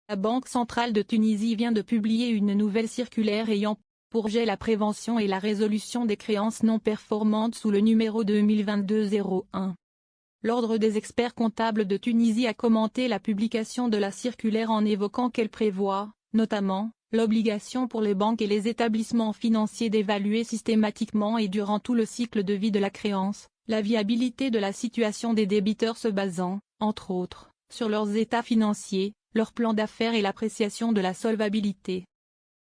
La Banque centrale de Tunisie vient de publier une nouvelle circulaire ayant pour objet la prévention et la résolution des créances non performantes sous le numéro 2022-01. L'Ordre des experts comptables de Tunisie a commenté la publication de la circulaire en évoquant qu'elle prévoit, notamment, l'obligation pour les banques et les établissements financiers d'évaluer systématiquement et durant tout le cycle de vie de la créance, la viabilité de la situation des débiteurs se basant, entre autres, sur leurs états financiers, leur plan d'affaires et l'appréciation de la solvabilité.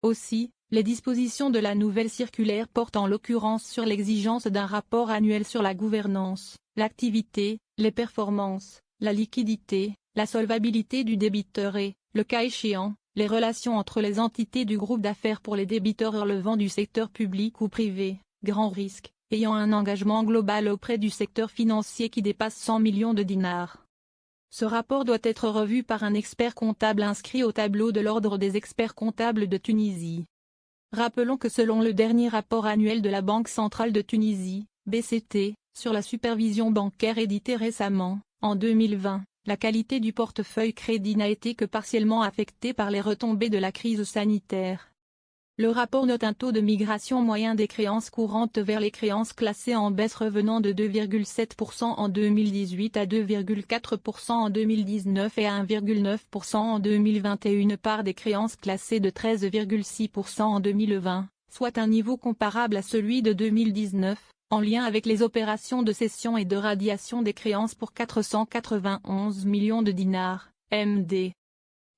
Aussi, les dispositions de la nouvelle circulaire portent en l'occurrence sur l'exigence d'un rapport annuel sur la gouvernance, l'activité, les performances, la liquidité, la solvabilité du débiteur et, le cas échéant, les relations entre les entités du groupe d'affaires pour les débiteurs relevant du secteur public ou privé, grand risque, ayant un engagement global auprès du secteur financier qui dépasse 100 millions de dinars. Ce rapport doit être revu par un expert comptable inscrit au tableau de l'Ordre des experts comptables de Tunisie. Rappelons que selon le dernier rapport annuel de la Banque centrale de Tunisie, BCT, sur la supervision bancaire édité récemment, en 2020, la qualité du portefeuille crédit n'a été que partiellement affectée par les retombées de la crise sanitaire. Le rapport note un taux de migration moyen des créances courantes vers les créances classées en baisse revenant de 2,7% en 2018 à 2,4% en 2019 et à 1,9% en 2021 par des créances classées de 13,6% en 2020, soit un niveau comparable à celui de 2019, en lien avec les opérations de cession et de radiation des créances pour 491 millions de dinars, MD.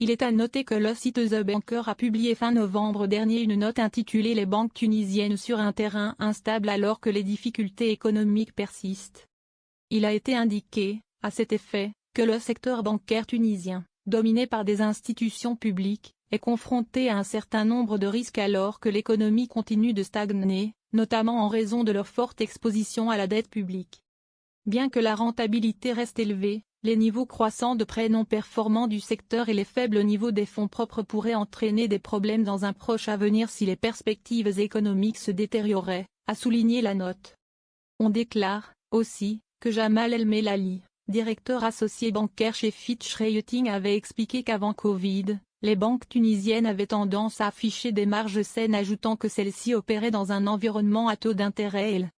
Il est à noter que le site The Banker a publié fin novembre dernier une note intitulée « Les banques tunisiennes sur un terrain instable alors que les difficultés économiques persistent ». Il a été indiqué, à cet effet, que le secteur bancaire tunisien, dominé par des institutions publiques, est confronté à un certain nombre de risques alors que l'économie continue de stagner, notamment en raison de leur forte exposition à la dette publique. Bien que la rentabilité reste élevée, les niveaux croissants de prêts non performants du secteur et les faibles niveaux des fonds propres pourraient entraîner des problèmes dans un proche avenir si les perspectives économiques se détérioraient, a souligné la note. On déclare, aussi, que Jamal El Melali, directeur associé bancaire chez Fitch Ratings avait expliqué qu'avant Covid, les banques tunisiennes avaient tendance à afficher des marges saines ajoutant que celles-ci opéraient dans un environnement à taux d'intérêt